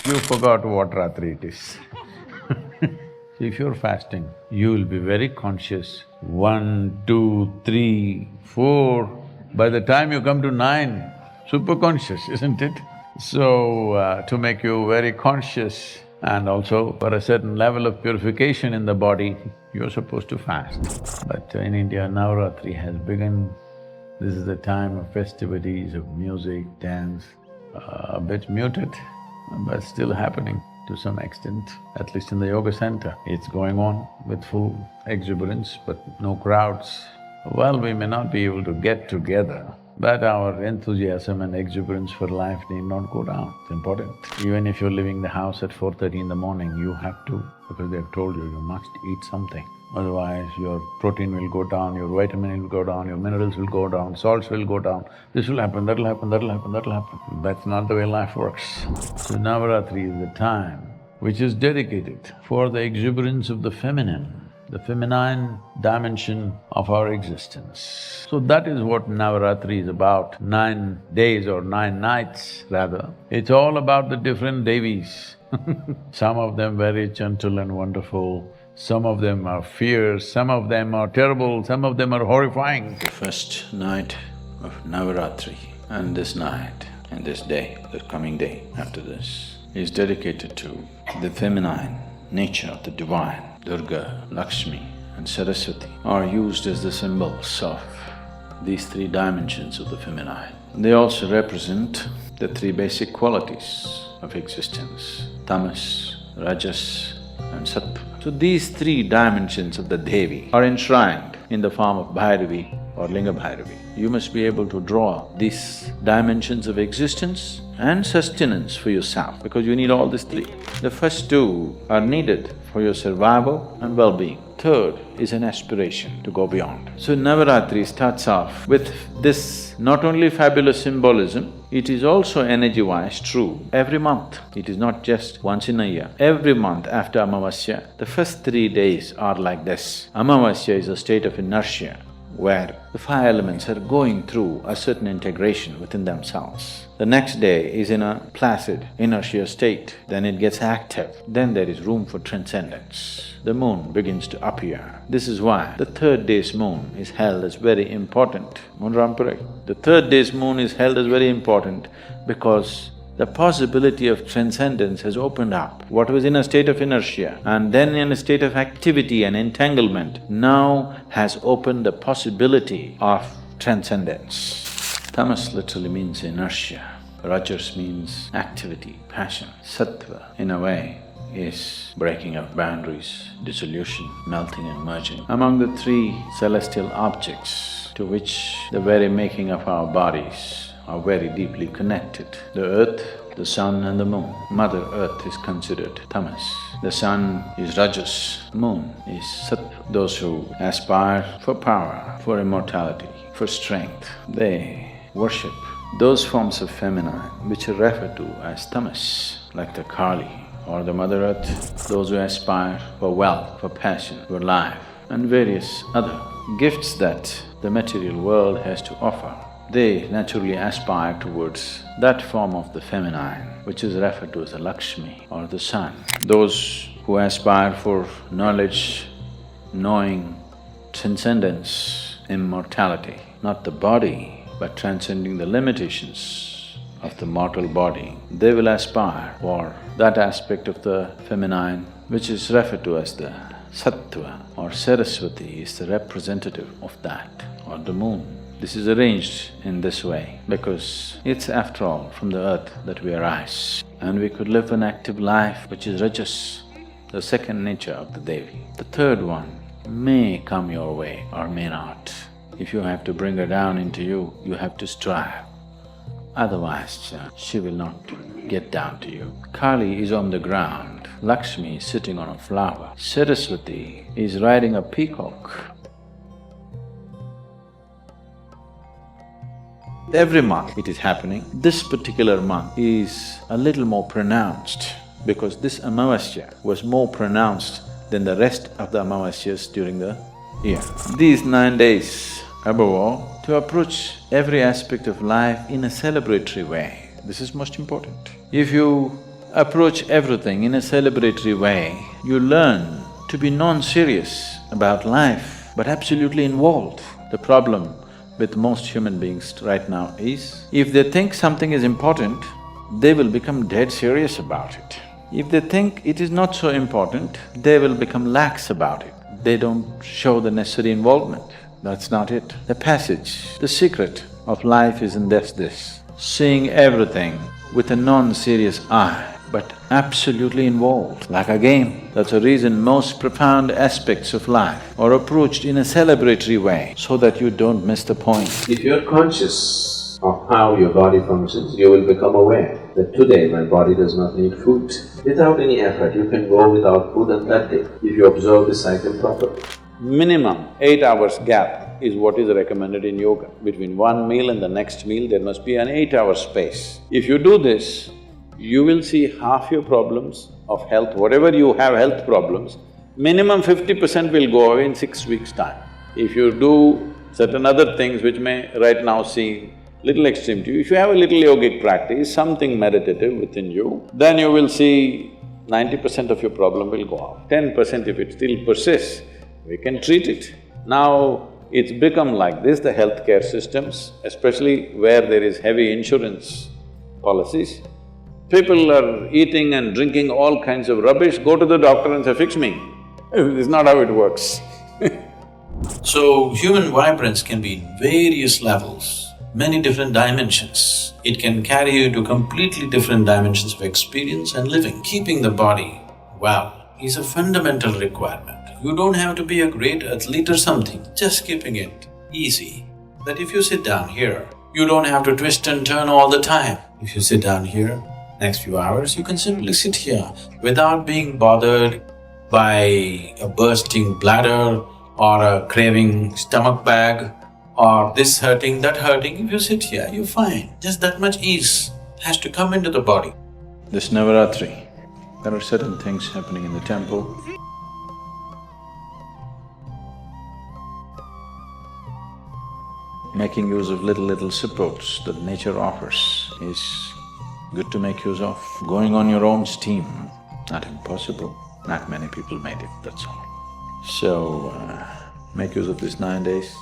You forgot what Ratri it is. If you're fasting, you'll be very conscious. 1, 2, 3, 4. By the time you come to 9, super conscious, isn't it? So, to make you very conscious and also for a certain level of purification in the body, you're supposed to fast. But in India, Navaratri has begun. This is the time of festivities, of music, dance, a bit muted, but still happening to some extent, at least in the yoga center. It's going on with full exuberance, but no crowds. Well, we may not be able to get together, but our enthusiasm and exuberance for life need not go down. It's important. Even if you're leaving the house at 4:30 in the morning, you have to, because they've told you, you must eat something. Otherwise, your protein will go down, your vitamin will go down, your minerals will go down, salts will go down. This will happen, that'll happen, that'll happen, that'll happen. That's not the way life works. So Navaratri is the time which is dedicated for the exuberance of the feminine dimension of our existence. So that is what Navaratri is about, 9 days or 9 nights rather. It's all about the different Devis. Some of them very gentle and wonderful, some of them are fierce, some of them are terrible, some of them are horrifying. The first night of Navaratri and this night and this day, the coming day after this, is dedicated to the feminine nature of the divine. Durga, Lakshmi and Saraswati are used as the symbols of these 3 dimensions of the feminine. They also represent the 3 basic qualities of existence: tamas, rajas and sattva. So these 3 dimensions of the Devi are enshrined in the form of Bhairavi or Linga Bhairavi. You must be able to draw these dimensions of existence and sustenance for yourself, because you need all these 3. The first 2 are needed for your survival and well-being. Third is an aspiration to go beyond. So Navaratri starts off with this not only fabulous symbolism, it is also energy-wise true. Every month, it is not just once in a year. Every month after Amavasya, the first 3 days are like this. Amavasya is a state of inertia where the 5 elements are going through a certain integration within themselves. The next day is in a placid inertia state, then it gets active, then there is room for transcendence. The moon begins to appear. This is why the 3rd day's moon is held as very important. The 3rd day's moon is held as very important because the possibility of transcendence has opened up. What was in a state of inertia and then in a state of activity and entanglement now has opened the possibility of transcendence. Tamas literally means inertia, rajas means activity, passion. Sattva, in a way, is breaking of boundaries, dissolution, melting and merging. Among the 3 celestial objects to which the very making of our bodies are very deeply connected, the earth, the sun and the moon. Mother Earth is considered tamas, the sun is rajas, moon is sattva. Those who aspire for power, for immortality, for strength, they worship those forms of feminine which are referred to as tamas, like the Kali or the Mother Earth. Those who aspire for wealth, for passion, for life and various other gifts that the material world has to offer, they naturally aspire towards that form of the feminine which is referred to as the Lakshmi or the sun. Those who aspire for knowledge, knowing, transcendence, immortality, not the body but transcending the limitations of the mortal body, they will aspire for that aspect of the feminine which is referred to as the sattva, or Saraswati is the representative of that, or the moon. This is arranged in this way because it's after all from the earth that we arise, and we could live an active life which is rajas, the 2nd nature of the Devi. The 3rd one may come your way or may not. If you have to bring her down into you, you have to strive. Otherwise, she will not get down to you. Kali is on the ground, Lakshmi is sitting on a flower, Saraswati is riding a peacock. Every month it is happening. This particular month is a little more pronounced because this Amavasya was more pronounced than the rest of the Amavasyas during the year. These 9 days, above all, to approach every aspect of life in a celebratory way. This is most important. If you approach everything in a celebratory way, you learn to be non-serious about life, but absolutely involved. The problem with most human beings right now is, if they think something is important, they will become dead serious about it. If they think it is not so important, they will become lax about it. They don't show the necessary involvement. That's not it. The passage, the secret of life is in this, seeing everything with a non-serious eye, but absolutely involved, like a game. That's the reason most profound aspects of life are approached in a celebratory way, so that you don't miss the point. If you're conscious of how your body functions, you will become aware that today my body does not need food. Without any effort, you can go without food on that day, if you observe the cycle properly. Minimum 8 hours gap is what is recommended in yoga. Between one meal and the next meal, there must be an 8-hour space. If you do this, you will see half your problems of health, whatever you have health problems, minimum 50% will go away in 6 weeks' time. If you do certain other things which may right now seem little extreme to you, if you have a little yogic practice, something meditative within you, then you will see 90% of your problem will go off. 10% if it still persists, we can treat it. Now, it's become like this, the healthcare systems, especially where there is heavy insurance policies. People are eating and drinking all kinds of rubbish, go to the doctor and say, fix me. It's not how it works. So, human vibrance can be in various levels, many different dimensions. It can carry you to completely different dimensions of experience and living. Keeping the body well is a fundamental requirement. You don't have to be a great athlete or something, just keeping it easy. That if you sit down here, you don't have to twist and turn all the time. If you sit down here, next few hours, you can simply sit here without being bothered by a bursting bladder or a craving stomach bag or this hurting, that hurting. If you sit here, you're fine. Just that much ease has to come into the body. This Navaratri, there are certain things happening in the temple. Making use of little supports that nature offers is good to make use of. Going on your own steam, not impossible. Not many people made it, that's all. So, make use of these 9 days.